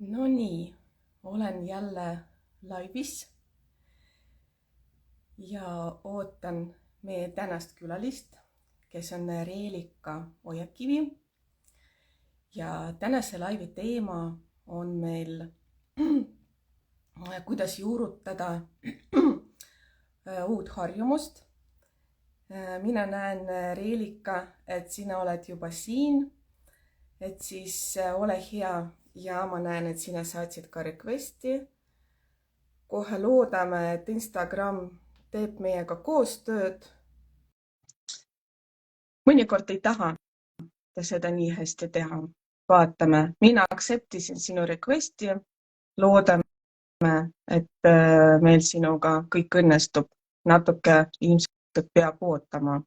No nii, olen jälle laivis ja ootan meie tänast külalist, kes on Reelika Ojakivi. Ja tänase laivi teema on meil kuidas juurutada uut harjumust. Mina näen, Reelika, et sina oled juba siin, et siis ole hea ja ma näen, et sina saatsid ka requesti. Kohe loodame, et Instagram teeb meiega koostööd. Mõnikord ei taha ta seda nii hästi teha. Vaatame, mina aktseptisin sinu requesti. Loodame, et meil sinuga kõik õnnestub. Natuke ilmselt peab ootama.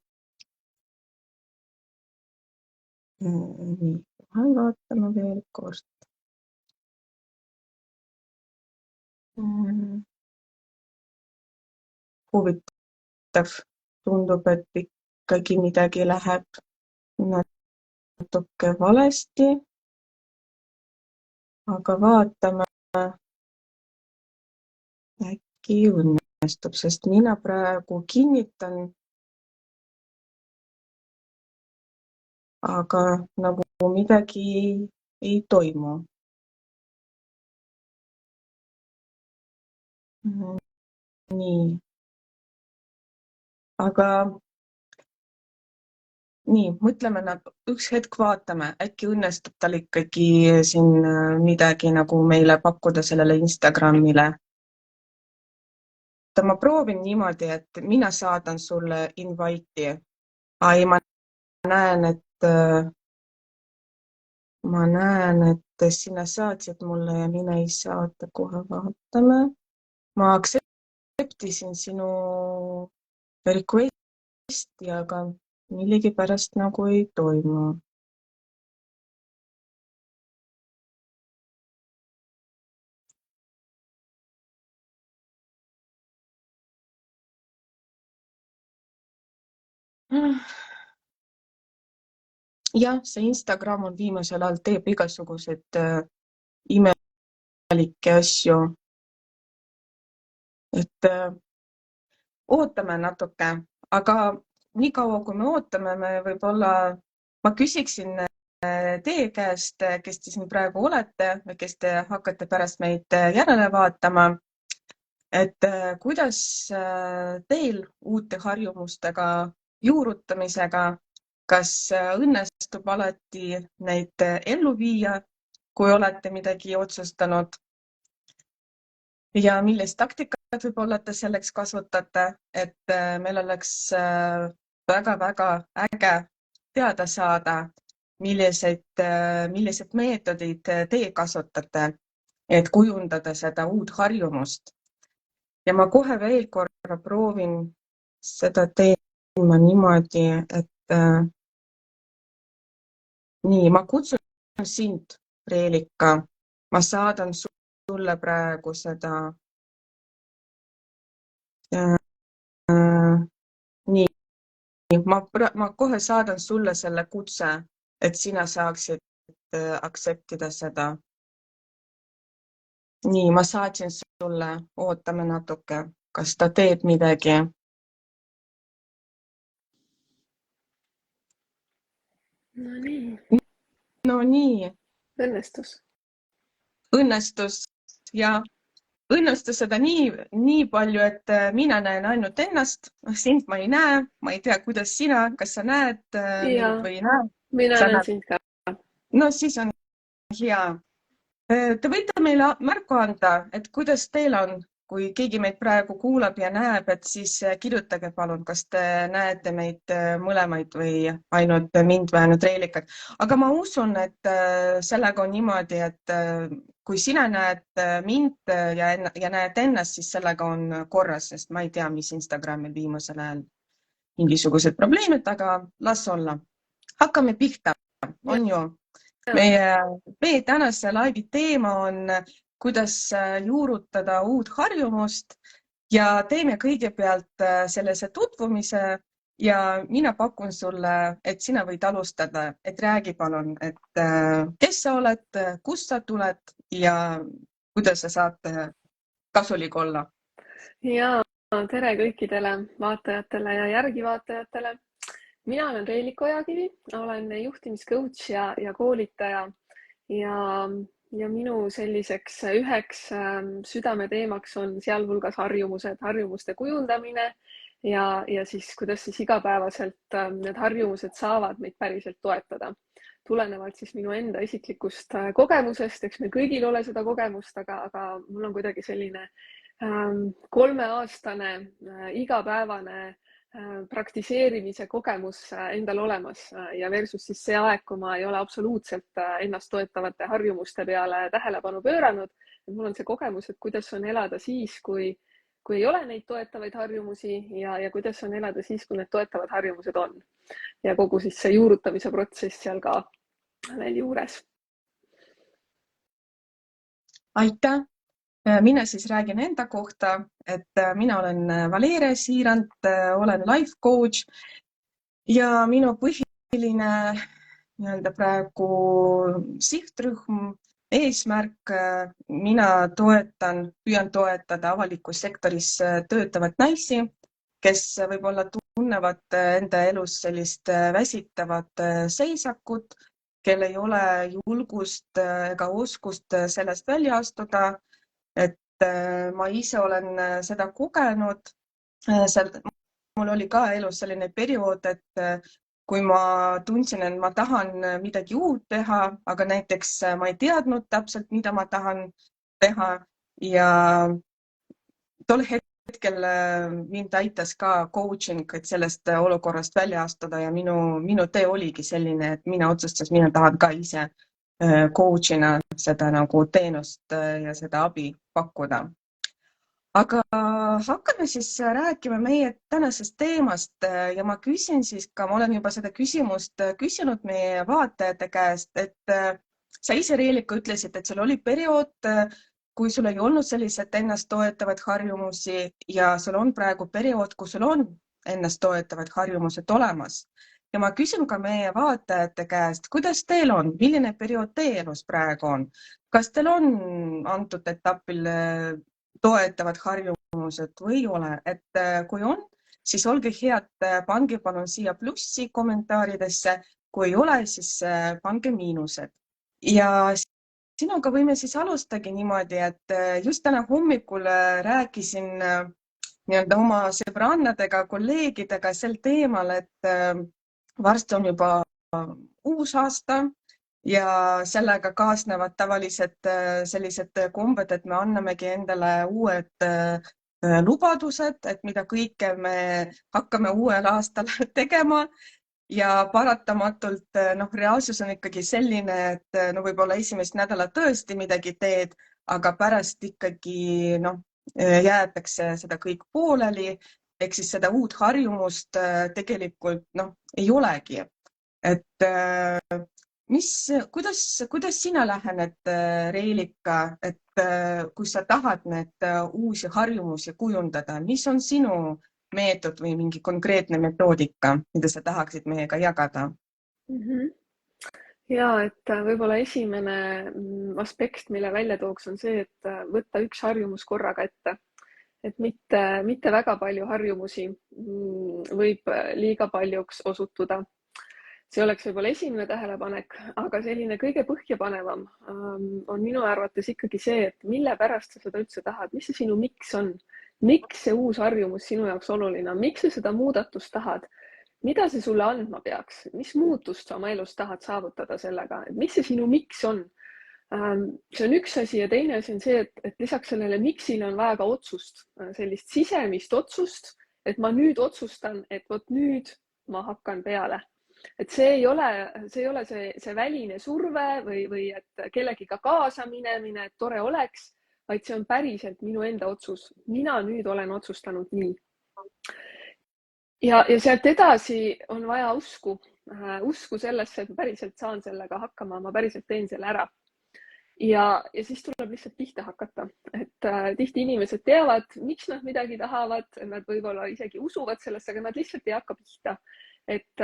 Nii, vaatame veel kord. Huvitav. Tundub, et ikkagi midagi läheb natuke valesti. Aga vaatame, äkki õnnestub, sest mina praegu kinnitan, aga nagu midagi ei toimu. Nii. Aga nii, mõtleme, üks hetk vaatame, äkki õnnestub tal ikkagi siin midagi nagu meile pakkuda sellele Instagramile. Ma proovin niimoodi, et mina saadan sulle invite'i. Ai, ma näen, et sina saatsid mulle ja mina ei saata. Kohe vaatame. Ma aktseptisin sinu requesti, aga millegipärast nagu ei toimu. Jah, see Instagram on viimasel ajal teeb igasuguseid imelikke asju. Et ootame natuke, aga nii kaua, kui me ootame, me võib-olla, ma küsiksin teie käest, kes te siin praegu olete või kes te hakkate pärast meid järele vaatama, et kuidas teil uute harjumustega juurutamisega, kas õnnestub alati neid ellu viia, kui olete midagi otsustanud ja millist taktikat võib-olla te selleks kasutate, et meil oleks väga-väga äge teada saada, millised meetodid teie kasutate, et kujundada seda uut harjumust. Ja ma kohe veel korra proovin seda teema niimoodi, et nii, ma kutsun sind, Reelika, ma saadan sulle praegu seda. Nii, ma kohe saadan sulle selle kutse, et sina saaksid aktseptida seda. Nii, ma saatsin sulle, ootame natuke, kas ta teeb midagi. No nii. Õnnestus ja õnnestus seda nii palju, et mina näen ainult ennast, sind ma ei näe, ma ei tea, kuidas sina, kas sa näed mind või ei näe? Mina näen sind ka. No siis on hea. Te võite meile märku anda, et kuidas teil on, kui keegi meid praegu kuulab ja näeb, et siis kirjutage palun, kas te näete meid mõlemaid või ainult mind või ainult Reelikat. Aga ma usun, et sellega on niimoodi, et kui sina näed mind ja näed ennast, siis sellega on korras, sest ma ei tea, mis Instagramil viimasel ajal mingisugused probleemid, aga las olla. Hakkame pihta, on ju? Meie tänase laivi teema on, kuidas juurutada uut harjumust ja teeme kõigepealt sellise tutvumise ja mina pakun sulle, et sina võid alustada, et räägi palun, et kes sa oled, kust sa tuled ja kuidas sa saad kasulik olla. Ja tere kõikidele vaatajatele ja järgivaatajatele. Mina olen Reelika Ojakivi, olen juhtimiscoach ja koolitaja ja minu selliseks üheks südameteemaks on sealhulgas harjumused, harjumuste kujundamine ja siis kuidas siis igapäevaselt need harjumused saavad meid päriselt toetada. Tulenevalt siis minu enda isiklikust kogemusest, eks meil kõigil ole seda kogemust, aga mul on kuidagi selline 3-aastane igapäevane praktiseerimise kogemus endal olemas ja versus siis see aeg, kui ma ei ole absoluutselt ennast toetavate harjumuste peale tähelepanu pööranud. Mul on see kogemus, et kuidas on elada siis, kui ei ole neid toetavaid harjumusi ja kuidas on elada siis, kui need toetavad harjumused on. Ja kogu siis see juurutamise protsess seal ka veel juures. Aitäh! Mina siis räägin enda kohta, et mina olen Valeria Siirant, olen life coach ja minu põhiline praegu sihtrühm, eesmärk, mina püüan toetada avalikus sektoris töötavad naisi, kes võib-olla tunnevad enda elus sellist väsitavat seisakut, kel ei ole julgust ega oskust sellest välja astuda. Et ma ise olen seda kogenud. Mul oli ka elus selline periood, et kui ma tundsin, et ma tahan midagi uut teha, aga näiteks ma ei teadnud täpselt, mida ma tahan teha ja tol hetkel mind aitas ka coaching, et sellest olukorrast välja astuda ja minu tee oligi selline, et mina otsustasin, mina tahan ka ise coach'ina seda nagu teenust ja seda abi pakkuda. Aga hakkame siis rääkima meie tänasest teemast ja ma küsin siis ka, ma olen juba seda küsimust küsinud meie vaatajate käest, et sa ise, Reelika, ütlesid, et sul oli periood, kui sul ei olnud sellised ennast toetavad harjumusi ja sul on praegu periood, kus sul on ennast toetavad harjumused olemas. Ja ma küsin ka meie vaatajate käest, kuidas teil on, milline periood teie elus praegu on? Kas teil on antud etapil toetavad harjumused või ei ole? Et kui on, siis olge head, pange palun siia plussi kommentaaridesse. Kui ei ole, siis pange miinused. Ja sinuga võime siis alustagi niimoodi, et just täna hommikul rääkisin oma sõbrannadega, kolleegidega sel teemal, et varsti on juba uus aasta ja sellega kaasnevad tavaliselt sellised kombed, et me annamegi endale uued lubadused, et mida kõike me hakkame uuel aastal tegema ja paratamatult reaalsus on ikkagi selline, et võib-olla esimest nädalat tõesti midagi teed, aga pärast ikkagi jäetakse seda kõik pooleli, ehk siis seda uut harjumust tegelikult ei olegi. Et kuidas sina lähened, Reelika, et kui sa tahad need uusi harjumusi kujundada, mis on sinu meetod või mingi konkreetne metoodika, mida sa tahaksid meiega jagada? Ja et võib-olla esimene aspekt, mille välja tooks, on see, et võtta üks harjumus korraga ette. Et mitte väga palju harjumusi võib liiga paljuks osutuda. See oleks võib-olla esimene tähelepanek, aga selline kõige põhjapanevam on minu arvates ikkagi see, et mille pärast sa seda üldse tahad, mis see sinu miks on, miks see uus harjumus sinu jaoks oluline on, miks sa seda muudatust tahad, mida see sulle andma peaks, mis muutust sa oma elus tahad saavutada sellega, et mis see sinu miks on. See on üks asi ja teine asi on see, et lisaks sellele miksile on vaja ka otsust, sellist sisemist otsust, et ma nüüd otsustan, et vot nüüd ma hakkan peale. Et see ei ole see väline surve või et kellegiga kaasa minemine, et tore oleks, vaid see on päriselt minu enda otsus. Mina nüüd olen otsustanud nii. Ja sealt edasi on vaja usku sellesse, et ma päriselt saan sellega hakkama, ma päriselt teen selle ära. ja siis tuleb lihtsalt pihta hakata, et tihti inimesed teavad, miks nad midagi tahavad, nad võib-olla isegi usuvad sellesse, aga nad lihtsalt ei hakka pihta. Et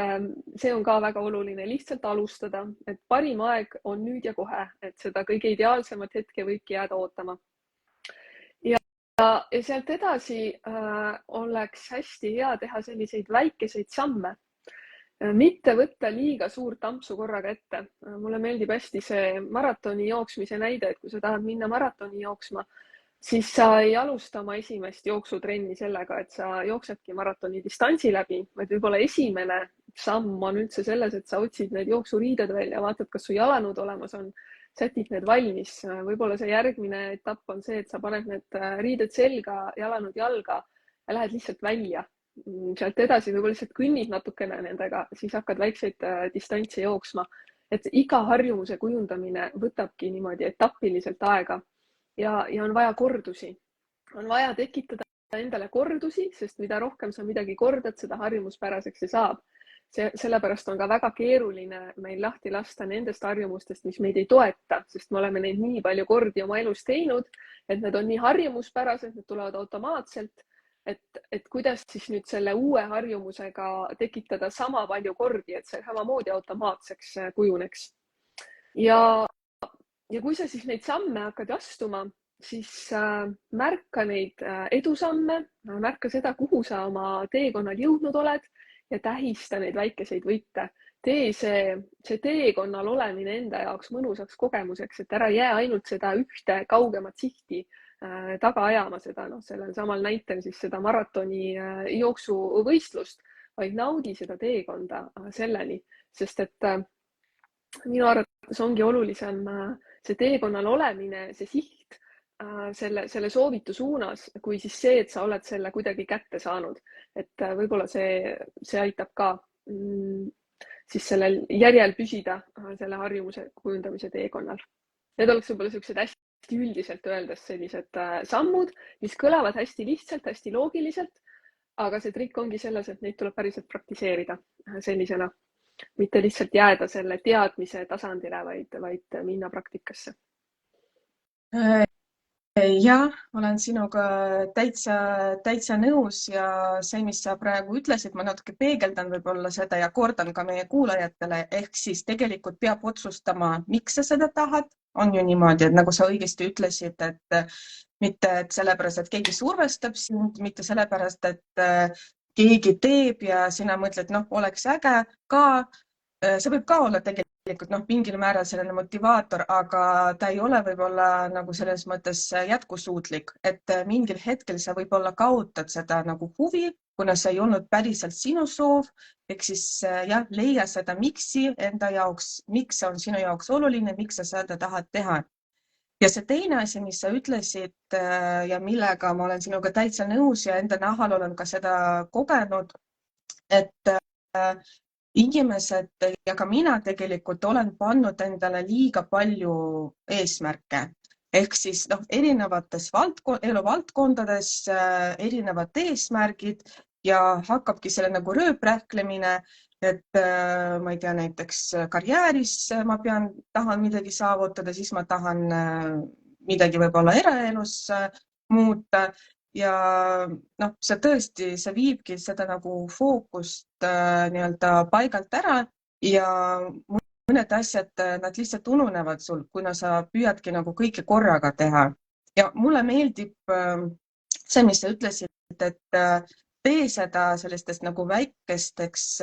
see on ka väga oluline, lihtsalt alustada, et parim aeg on nüüd ja kohe, et seda kõige ideaalsemat hetke võibki jääda ootama. Ja sealt edasi oleks hästi hea teha selliseid väikeseid samme. Mitte võtta liiga suurt ampsu korraga ette. Mulle meeldib hästi see maratoni jooksmise näide, et kui sa tahad minna maratoni jooksma, siis sa ei alusta oma esimest jooksutrenni sellega, et sa jooksedki maratoni distantsi läbi, vaid võib-olla esimene samm on üldse selles, et sa otsid need jooksuriided välja, vaatad, kas su jalanõud olemas on, sätid need valmis. Võib-olla see järgmine etapp on see, et sa paned need riided selga, jalanõud jalga ja lähed lihtsalt välja. Sealt edasi võib-olla lihtsalt kõnnid natukene nendega, siis hakkad väikseid distantse jooksma. Et iga harjumuse kujundamine võtabki niimoodi etapiliselt aega ja on vaja kordusi. On vaja tekitada endale kordusi, sest mida rohkem sa midagi kordad, seda harjumuspäraseks see saab. Sellepärast on ka väga keeruline meil lahti lasta nendest harjumustest, mis meid ei toeta, sest me oleme neid nii palju kordi oma elus teinud, et need on nii harjumuspärased, need tulevad automaatselt. Et kuidas siis nüüd selle uue harjumusega tekitada sama palju kordi, et see samamoodi automaatseks kujuneks. Ja kui sa siis neid samme hakkad astuma, siis märka neid edusamme, märka seda, kuhu sa oma teekonnal jõudnud oled ja tähista neid väikeseid võite. Tee see teekonnal olemine enda jaoks mõnusaks kogemuseks, et ära jää ainult seda ühte kaugemat sihti taga ajama seda, sellel samal näitel siis seda maratoni jooksuvõistlust, vaid naudi seda teekonda selleni, sest et minu arvates ongi olulisem see teekonnal olemine, see siht selle soovitu suunas, kui siis see, et sa oled selle kuidagi kätte saanud. Et võib-olla see aitab ka siis sellel järjel püsida selle harjumuse kujundamise teekonnal. Need oleks võib-olla sellised hästi üldiselt öeldes sellised sammud, mis kõlavad hästi lihtsalt, hästi loogiliselt, aga see trikk ongi selles, et neid tuleb päriselt praktiseerida sellisena, mitte lihtsalt jääda selle teadmise tasandile, vaid minna praktikasse. Jah, olen sinuga täitsa nõus ja see, mis sa praegu ütlesid, ma natuke peegeldan võib-olla seda ja kordan ka meie kuulajatele, ehk siis tegelikult peab otsustama, miks sa seda tahad. On ju niimoodi, et nagu sa õigesti ütlesid, et mitte et sellepärast, et keegi survestab sind, mitte sellepärast, et keegi teeb ja sina mõtled, oleks äge ka. See võib ka olla tegelikult mingil määral selline motivaator, aga ta ei ole võib-olla nagu selles mõttes jätkusuutlik, et mingil hetkel sa võib-olla kaotad seda nagu huvi, kuna see ei olnud päriselt sinu soov, ehk siis jah, leia seda miksi enda jaoks, miks see on sinu jaoks oluline, miks sa seda tahad teha. Ja see teine asi, mis sa ütlesid ja millega ma olen sinuga täitsa nõus ja enda nahal olen ka seda kogenud, et inimesed ja ka mina tegelikult olen pannud endale liiga palju eesmärke. Ehk siis erinevates eluvaldkondades erinevad eesmärgid ja hakkabki selle nagu rööprähklemine, et ma ei tea, näiteks karjääris ma tahan midagi saavutada, siis ma tahan midagi võib-olla eraelus muuta. Ja see tõesti, see viibki seda nagu fookust nii-öelda paigalt ära ja mõned asjad, nad lihtsalt ununevad sul, kuna sa püüadki nagu kõike korraga teha. Ja mulle meeldib see, mis sa ütlesid, et tee seda sellistest nagu väikesteks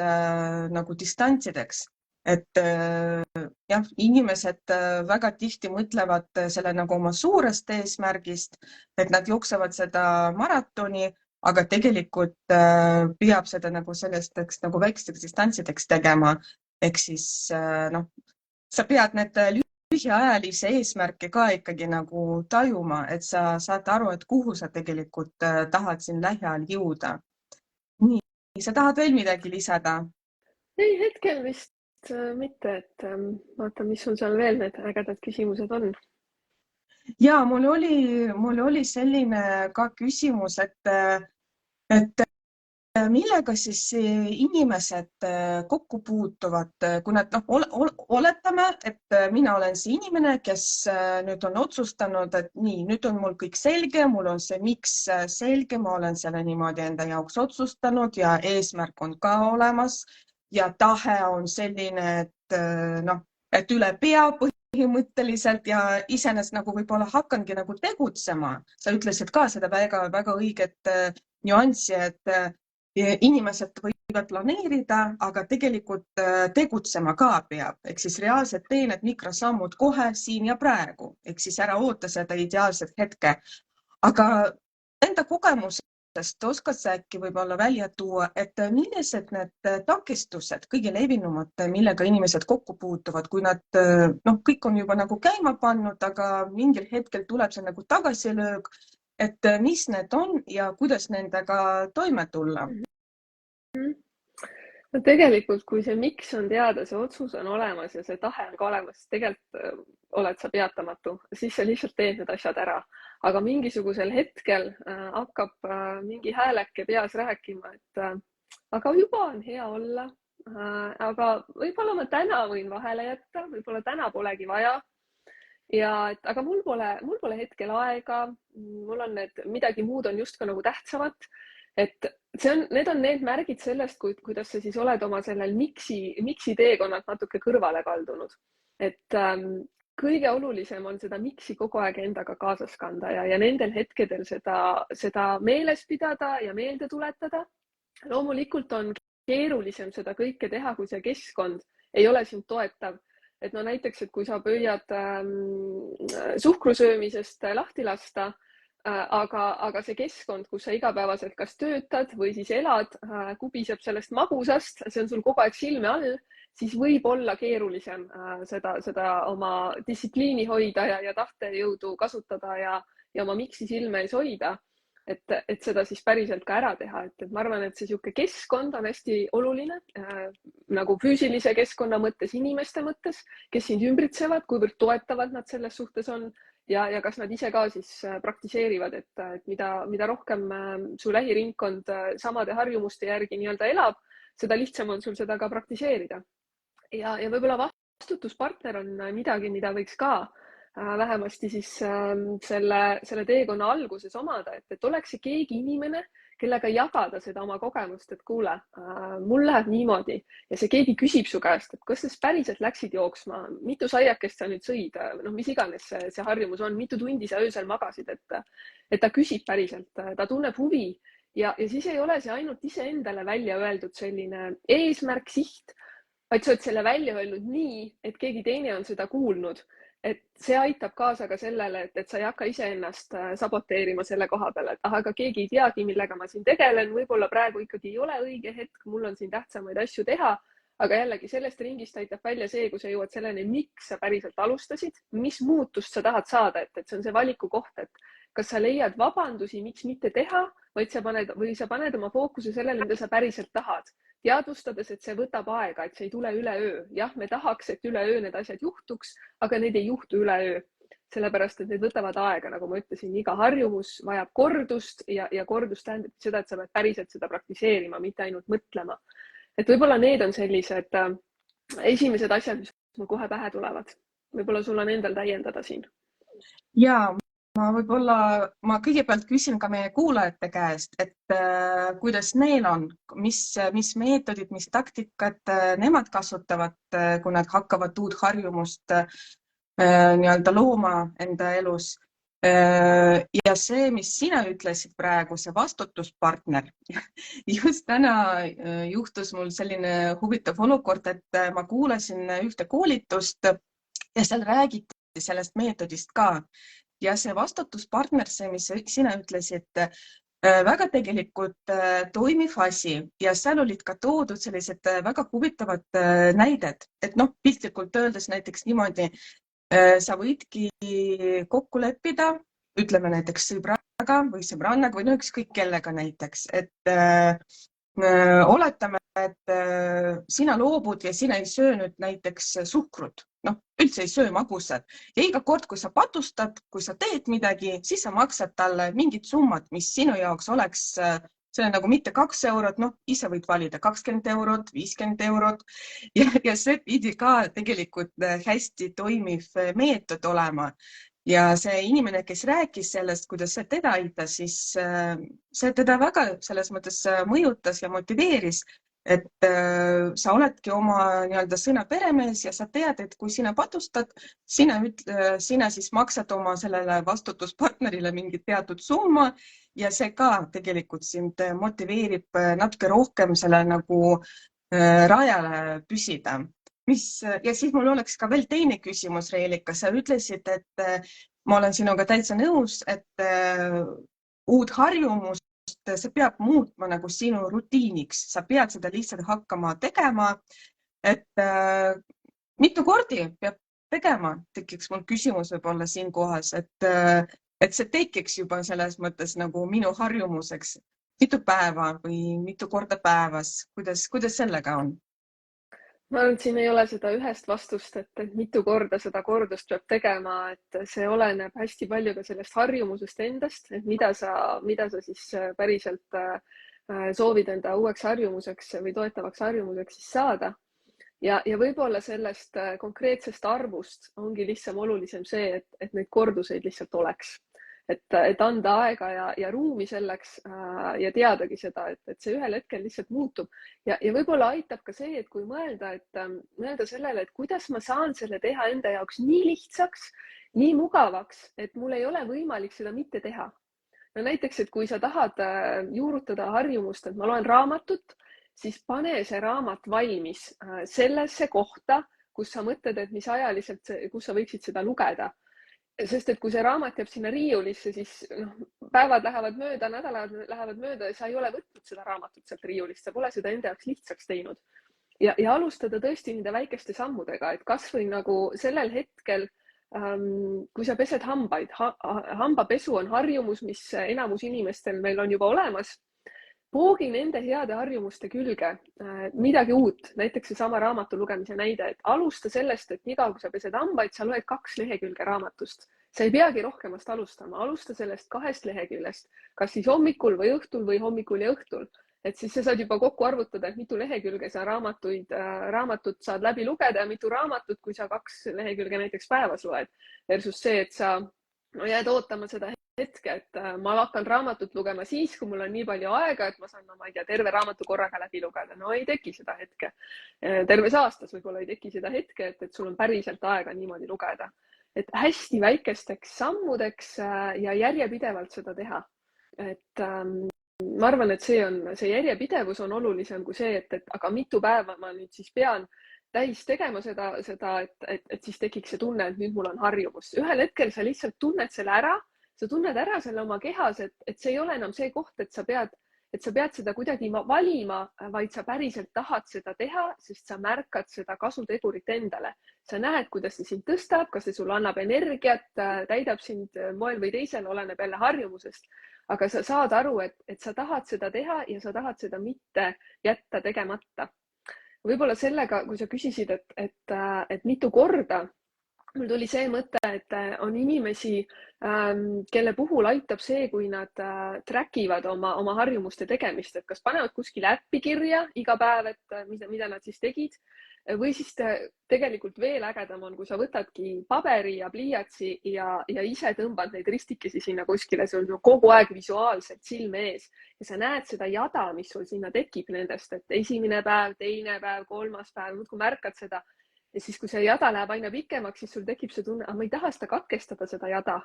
nagu distantsideks. Et jah, inimesed väga tihti mõtlevad selle nagu oma suurest eesmärgist, et nad jooksevad seda maratoni, aga tegelikult peab seda nagu sellisteks nagu väikesteks distantsideks tegema. Ehk siis sa pead need lühiajalise eesmärke ka ikkagi nagu tajuma, et sa saad aru, et kuhu sa tegelikult tahad siin lähiajal jõuda. Nii, sa tahad veel midagi lisada? Ei, hetkel vist mitte, et vaata, mis sul seal veel need ägedad küsimused on. Ja, mul oli selline ka küsimus, et millega siis inimesed kokku puutuvad, kui nad oletame, et mina olen see inimene, kes nüüd on otsustanud, et nii, nüüd on mul kõik selge, mul on see miks selge, ma olen selle niimoodi enda jaoks otsustanud ja eesmärk on ka olemas ja tahe on selline, et üle pea põhimõtteliselt ja iseenesest nagu võib-olla hakkangi nagu tegutsema. Sa ütlesid ka seda väga õiget nüanssi, et inimesed võivad planeerida, aga tegelikult tegutsema ka peab. Ehk siis reaalselt tee need mikrosammud kohe siin ja praegu. Ehk siis ära oota seda ideaalset hetke. Aga enda kogemusest oskad sa äkki võib-olla välja tuua, et millised need takistused kõige levinumad, millega inimesed kokku puutuvad, kui nad kõik on juba nagu käima pannud, aga mingil hetkel tuleb see nagu tagasilöög, et mis need on ja kuidas nendega toime tulla? No tegelikult, kui see miks on teada, see otsus on olemas ja see tahe on ka olemas, tegelikult oled sa peatamatu, siis sa lihtsalt teed need asjad ära. Aga mingisugusel hetkel hakkab mingi hääleke peas rääkima, et aga juba on hea olla, aga võib-olla ma täna võin vahele jätta, võib-olla täna polegi vaja. Ja aga mul pole hetkel aega, mul on midagi muud on just ka nagu tähtsamat. Et need on need märgid sellest, kuidas sa siis oled oma sellel miksi teekonnalt natuke kõrvale kaldunud. Et kõige olulisem on seda miksi kogu aeg endaga kaasas kanda ja nendel hetkedel seda meeles pidada ja meelde tuletada. Loomulikult on keerulisem seda kõike teha, kui see keskkond ei ole sind toetav. Et no näiteks, et kui sa püüad suhkrusöömisest lahti lasta, aga see keskkond, kus sa igapäevaselt kas töötad või siis elad, kubiseb sellest magusast, see on sul kogu aeg silme all, siis võib olla keerulisem seda oma distsipliini hoida ja tahtejõudu kasutada ja oma miksi silme ees hoida. Et seda siis päriselt ka ära teha. Et ma arvan, et see sihuke keskkond on hästi oluline, nagu füüsilise keskkonna mõttes, inimeste mõttes, kes sind ümbritsevad, kuivõrd toetavad nad selles suhtes on ja kas nad ise ka siis praktiseerivad, et mida rohkem su lähiringkond samade harjumuste järgi nii-öelda elab, seda lihtsam on sul seda ka praktiseerida. Ja võib-olla vastutuspartner on midagi, mida võiks ka vähemasti siis selle teekonna alguses omada, et oleks see keegi inimene, kellega jagada seda oma kogemust, et kuule, mul läheb niimoodi ja see keegi küsib su käest, et kas sa päriselt läksid jooksma, mitu saiakest sa nüüd sõid, mis iganes see harjumus on, mitu tundi sa öösel magasid, et ta küsib päriselt, ta tunneb huvi ja siis ei ole see ainult iseendale välja öeldud selline eesmärk, siht, vaid sa oled selle välja öelnud nii, et keegi teine on seda kuulnud. Et see aitab kaasa ka sellele, et sa ei hakka iseennast saboteerima selle koha peale, et aga keegi ei teagi, millega ma siin tegelen, võib-olla praegu ikkagi ei ole õige hetk, mul on siin tähtsamaid asju teha, aga jällegi sellest ringist aitab välja see, kui sa jõuad selleni, miks sa päriselt alustasid, mis muutust sa tahad saada, et see on see valiku koht, et kas sa leiad vabandusi, miks mitte teha, või sa paned oma fookuse sellele, mida sa päriselt tahad. Teadvustades, et see võtab aega, et see ei tule üleöö. Jah, me tahaks, et üleöö need asjad juhtuks, aga need ei juhtu üleöö. Sellepärast, et need võtavad aega, nagu ma ütlesin, iga harjumus vajab kordust ja kordust tähendab seda, et sa pead päriselt seda praktiseerima, mitte ainult mõtlema. Et võib-olla need on sellised esimesed asjad, mis mul kohe pähe tulevad. Võib-olla sul on endal täiendada siin. Jaa. Ma kõigepealt küsin ka meie kuulajate käest, et kuidas neil on, mis meetodid, mis taktikad nemad kasutavad, kui nad hakkavad uut harjumust nii-öelda looma enda elus. Ja see, mis sina ütlesid praegu, see vastutuspartner, just täna juhtus mul selline huvitav olukord, et ma kuulasin ühte koolitust ja seal räägiti sellest meetodist ka. Ja see vastutuspartner, see, mis sina ütlesid, väga tegelikult toimiv asi ja seal olid ka toodud sellised väga huvitavad näided, et piltlikult öeldes näiteks niimoodi, sa võidki kokku leppida, ütleme näiteks sõbraga või sõbrannaga või ükskõik kellega näiteks, et oletame, et sina loobud ja sina ei söö nüüd näiteks suhkrut. Üldse ei söö magusad ja iga kord, kui sa patustad, kui sa teed midagi, siis sa maksad talle mingid summad, mis sinu jaoks oleks see on nagu mitte 2 eurot, noh, ise võid valida 20 eurot, 50 eurot ja see pidi ka tegelikult hästi toimiv meetod olema. Ja see inimene, kes rääkis sellest, kuidas see teda aitas, siis see teda väga selles mõttes mõjutas ja motiveeris, et sa oledki oma nii-öelda sõna peremees ja sa tead, et kui sina patustad, sina siis maksad oma sellele vastutuspartnerile mingi teatud summa ja see ka tegelikult sind motiveerib natuke rohkem selle nagu rajale püsida. Ja siis mul oleks ka veel teine küsimus, Reelika, sa ütlesid, et ma olen sinuga täitsa nõus, et uut harjumust see peab muutma nagu sinu rutiiniks, sa pead seda lihtsalt hakkama tegema, et mitu kordi peab tegema, tekiks mul küsimus võib-olla siin kohas, et see tekiks juba selles mõttes nagu minu harjumuseks, mitu päeva või mitu korda päevas, kuidas sellega on? Ma arvan, et siin ei ole seda ühest vastust, et mitu korda seda kordust peab tegema, et see oleneb hästi palju ka sellest harjumusest endast, et mida sa siis päriselt soovid enda uueks harjumuseks või toetavaks harjumuseks siis saada. Ja võib-olla sellest konkreetsest arvust ongi lihtsam olulisem see, et neid korduseid lihtsalt oleks. Et anda aega ja ruumi selleks ja teadagi seda, et see ühel hetkel lihtsalt muutub. Ja võib-olla aitab ka see, et kui mõelda sellele, et kuidas ma saan selle teha enda jaoks nii lihtsaks, nii mugavaks, et mul ei ole võimalik seda mitte teha. No näiteks, et kui sa tahad juurutada harjumust, et ma loen raamatut, siis pane see raamat valmis sellesse kohta, kus sa mõtled, et mis ajaliselt, kus sa võiksid seda lugeda. Sest et kui see raamat jääb sinna riiulisse, siis päevad lähevad mööda, nädalad lähevad mööda ja sa ei ole võtnud seda raamatut sealt riiulist, sa pole seda enda jaoks lihtsaks teinud. Ja alustada tõesti nende väikeste sammudega, et kas või nagu sellel hetkel, kui sa pesed hambaid, hambapesu on harjumus, mis enamus inimestel meil on juba olemas, poogi nende heade harjumuste külge midagi uut, näiteks seesama raamatu lugemise näide, et alusta sellest, et niikaua kui sa pesed hambaid, sa loed 2 lehekülge raamatust. Sa ei peagi rohkemast alustama, alusta sellest 2 leheküljest, kas siis hommikul või õhtul või hommikul ja õhtul. Et siis sa saad juba kokku arvutada, et mitu lehekülge sa raamatut saad läbi lugeda ja mitu raamatut, kui sa 2 lehekülge näiteks päevas loed. Versus see, et sa jääd ootama seda hetke, et ma hakkan raamatut lugema siis, kui mul on nii palju aega, et ma saan, ma ei tea, terve raamatu korraga läbi lugeda. No ei teki seda hetke. Terves aastas võib-olla ei teki seda hetke, et sul on päriselt aega niimoodi lugeda. Et hästi väikesteks sammudeks ja järjepidevalt seda teha. Et ma arvan, et see järjepidevus on olulisem kui see, et aga mitu päeva ma nüüd siis pean täis tegema seda, et siis tekiks see tunne, et nüüd mul on harjumus. Ühel hetkel sa lihtsalt tunned selle ära, sa tunned ära selle oma kehas, et see ei ole enam see koht, et sa pead seda kuidagi valima, vaid sa päriselt tahad seda teha, sest sa märkad seda kasutegurit endale. Sa näed, kuidas see sind tõstab, kas see sulle annab energiat, täidab sind moel või teisel, oleneb jälle harjumusest. Aga sa saad aru, et sa tahad seda teha ja sa tahad seda mitte jätta tegemata. Võib-olla sellega, kui sa küsisid, et mitu korda, mul tuli see mõte, et on inimesi, kelle puhul aitab see, kui nad track ivad oma harjumuste tegemist, et kas panevad kuskile äppi kirja iga päev, et mida nad siis tegid. Või siis tegelikult veel ägedam on, kui sa võtadki paberi ja pliiatsi ja ise tõmbad neid ristikesi sinna kuskile, see on kogu aeg visuaalselt silme ees ja sa näed seda jada, mis sul sinna tekib nendest, et esimene päev, teine päev, kolmas päev, muudkui märkad seda. Ja siis, kui see jada läheb aina pikemaks, siis sul tekib see tunne, ma ei taha seda katkestada, seda jada.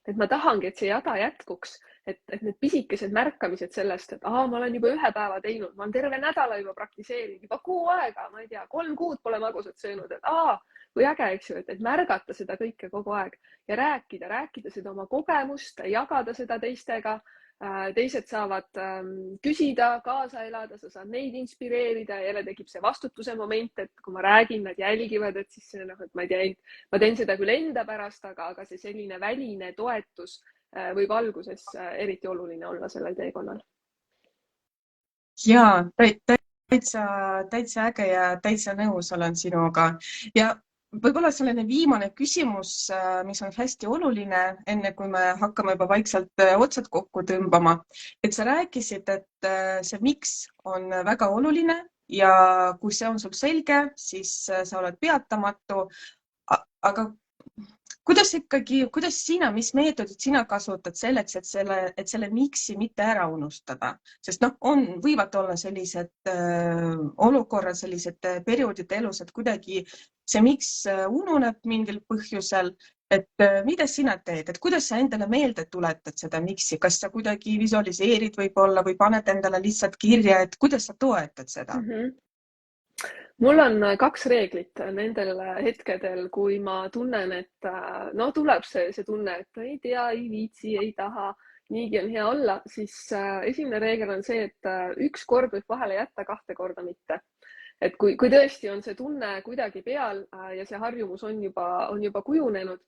Et ma tahangi, et see jada jätkuks, et need pisikesed märkamised sellest, et ma olen juba 1 päeva teinud, ma olen terve nädala juba praktiseerinud, juba kuu aega, ma ei tea, 3 kuud pole magusat söönud, et kui äge, eks ju, et märgata seda kõike kogu aeg ja rääkida seda oma kogemust, jagada seda teistega. Teised saavad küsida, kaasa elada, sa saad neid inspireerida ja jälle tekib see vastutuse moment, et kui ma räägin, nad jälgivad, et siis et ma ei tea, ma teen seda küll enda pärast, aga see selline väline toetus võib alguses eriti oluline olla sellel teekonnal. Jaa, täitsa äge ja täitsa nõus olen sinuga. Ja võib-olla selline viimane küsimus, mis on hästi oluline, enne kui me hakkame juba vaikselt otsad kokku tõmbama. Et sa rääkisid, et see miks on väga oluline ja kui see on sul selge, siis sa oled peatamatu. Aga kuidas sina, mis meetodid sina kasutad selleks, et selle miksi mitte ära unustada? Sest noh, võivad olla sellised olukorrad, sellised perioodid elus, et kuidagi see miks ununeb mingil põhjusel. Et mida sina teed, et kuidas sa endale meelde tuletad seda miksi, kas sa kuidagi visualiseerid võib-olla või paned endale lihtsalt kirja, et kuidas sa toetad seda? Mul on kaks reeglit nendel hetkedel, kui ma tunnen, et no tuleb see tunne, et ei tea, ei viitsi, ei taha, niigi on hea olla, siis esimene reegel on see, et üks kord võib vahele jätta, 2 korda mitte. Et kui tõesti on see tunne kuidagi peal ja see harjumus on juba kujunenud,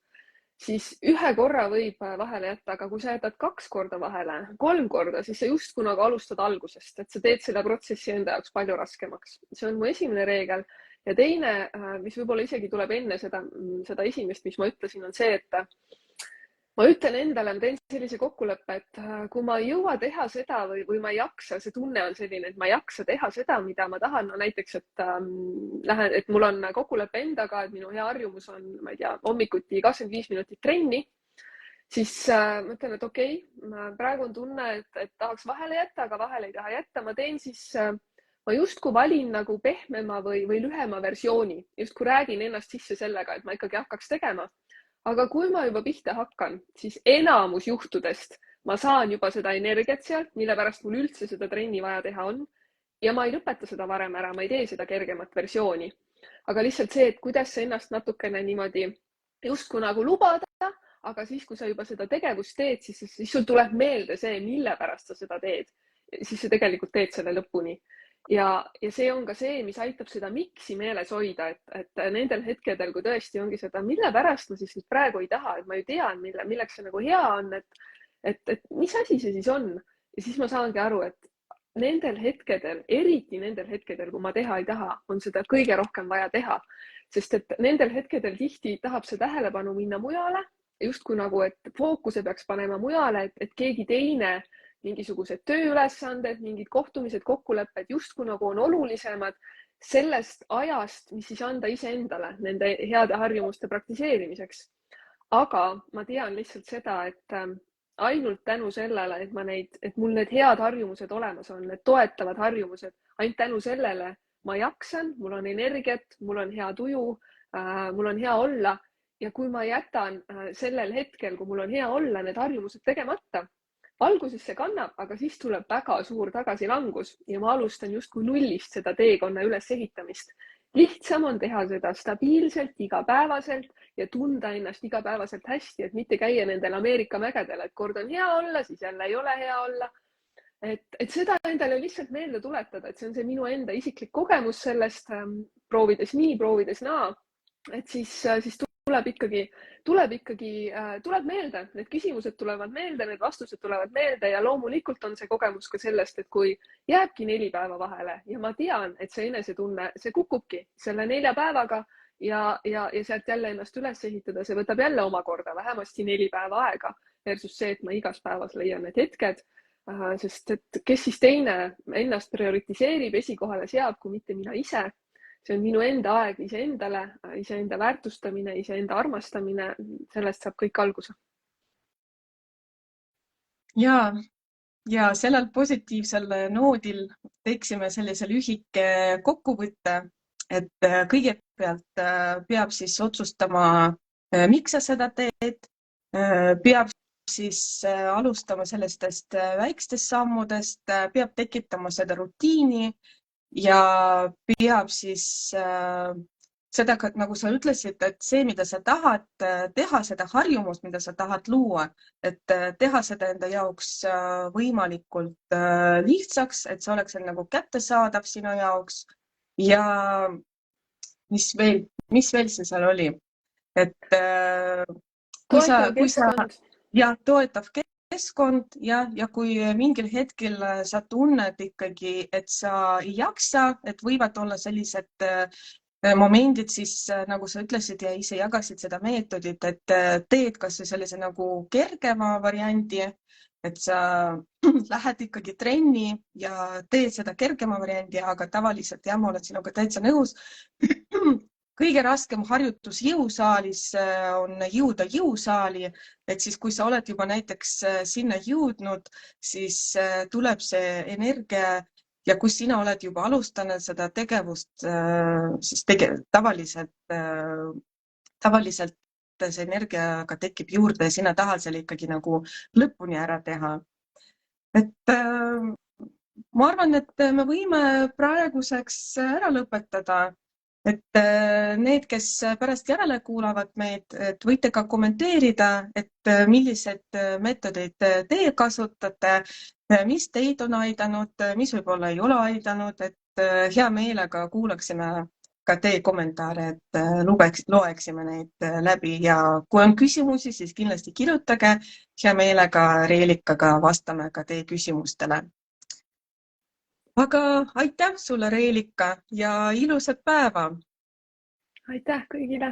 siis 1 korra võib vahele jätta, aga kui sa jätad 2 korda vahele, 3 korda, siis sa justkui nagu alustad algusest, et sa teed selle protsessi enda jaoks palju raskemaks. See on mu esimene reegel. Ja teine, mis võib-olla isegi tuleb enne seda esimest, mis ma ütlesin, on see, et ma ütlen endale, ma teen sellise kokkuleppe, et kui ma ei jõua teha seda või ma ei jaksa, see tunne on selline, et ma ei jaksa teha seda, mida ma tahan. No näiteks, et mul on kokkulepe endaga, et minu hea harjumus on, ma ei tea, hommikuti 25 minutit trenni, siis mõtlen, et okei, praegu on tunne, et tahaks vahele jätta, aga vahele ei taha jätta. Ma teen siis, ma justkui valin nagu pehmema või lühema versiooni, justkui räägin ennast sisse sellega, et ma ikkagi hakkaks tegema. Aga kui ma juba pihta hakkan, siis enamus juhtudest ma saan juba seda energiat sealt, mille pärast mul üldse seda trenni vaja teha on. Ja ma ei lõpeta seda varem ära, ma ei tee seda kergemat versiooni. Aga lihtsalt see, et kuidas sa ennast natukene niimoodi justkui nagu lubada, aga siis, kui sa juba seda tegevust teed, siis sul tuleb meelde see, mille pärast sa seda teed. Siis sa tegelikult teed selle lõpuni. Ja see on ka see, mis aitab seda miksi meeles hoida, et nendel hetkedel, kui tõesti ongi seda, mille pärast ma siis praegu ei taha, et ma ju tean, milleks see nagu hea on, et mis asi see siis on. Ja siis ma saangi aru, et nendel hetkedel, eriti nendel hetkedel, kui ma teha ei taha, on seda kõige rohkem vaja teha. Sest et nendel hetkedel tihti tahab see tähelepanu minna mujale, justkui nagu, et fookuse peaks panema mujale, et keegi teine mingisugused tööülesanded, mingid kohtumised, kokkulepped justkui nagu on olulisemad sellest ajast, mis siis anda iseendale nende heade harjumuste praktiseerimiseks. Aga ma tean lihtsalt seda, et ainult tänu sellele, et mul need head harjumused olemas on, need toetavad harjumused, ainult tänu sellele ma jaksan, mul on energiat, mul on hea tuju, mul on hea olla. Ja kui ma jätan sellel hetkel, kui mul on hea olla, need harjumused tegemata, alguses see kannab, aga siis tuleb väga suur tagasilangus ja ma alustan justkui nullist seda teekonna ülesehitamist. Lihtsam on teha seda stabiilselt, igapäevaselt ja tunda ennast igapäevaselt hästi, et mitte käia nendel Ameerika mägedel, et kord on hea olla, siis jälle ei ole hea olla. Et seda endale lihtsalt meelde tuletada, et see on see minu enda isiklik kogemus sellest, proovides nii, proovides naa, et siis tuleb meelde, need küsimused tulevad meelde, need vastused tulevad meelde ja loomulikult on see kogemus ka sellest, et kui jääbki 4 päeva vahele ja ma tean, et see enesetunne, see kukubki selle 4 päevaga ja sealt jälle ennast üles ehitada, see võtab jälle omakorda vähemasti 4 päeva aega versus see, et ma igas päevas leian need hetked, sest et kes siis teine ennast prioritiseerib, esikohale seab, kui mitte mina ise. See on minu enda aeg iseendale, iseenda väärtustamine, iseenda armastamine, sellest saab kõik alguse. Ja sellel positiivsel noodil teeksime sellise lühike kokkuvõtte, et kõigepealt peab siis otsustama, miks sa seda teed, peab siis alustama sellistest väikestest sammudest, peab tekitama seda rutiini ja peab siis seda, nagu sa ütlesid, et see, mida sa tahad teha, seda harjumust, mida sa tahad luua, et teha seda enda jaoks võimalikult lihtsaks, et see oleks nagu kättesaadav sinu jaoks. Ja mis veel see seal oli? Et kui sa toetav keskkond ja kui mingil hetkel sa tunned ikkagi, et sa ei jaksa, et võivad olla sellised momendid siis, nagu sa ütlesid ja ise jagasid seda meetodit, et teed kas või sellise nagu kergema variandi, et sa lähed ikkagi trenni ja teed seda kergema variandi, aga tavaliselt jah, ma olen sinuga täitsa nõus. Kõige raskem harjutus jõusaalis on jõuda jõusaali, et siis kui sa oled juba näiteks sinna jõudnud, siis tuleb see energia ja kus sina oled juba alustanud seda tegevust, siis tavaliselt see energiaga tekib juurde ja sina tahad selle ikkagi nagu lõpuni ära teha. Et ma arvan, et me võime praeguseks ära lõpetada. Et need, kes pärast järele kuulavad meid, et võite ka kommenteerida, et millised meetodeid teie kasutate, mis teid on aidanud, mis võib-olla ei ole aidanud, et hea meelega kuulaksime ka teie kommentaare, et loeksime neid läbi ja kui on küsimusi, siis kindlasti kirjutage. Hea meelega Reelikaga vastame ka teie küsimustele. Aga aitäh sulle, Reelika, ja ilusat päeva! Aitäh kõigile!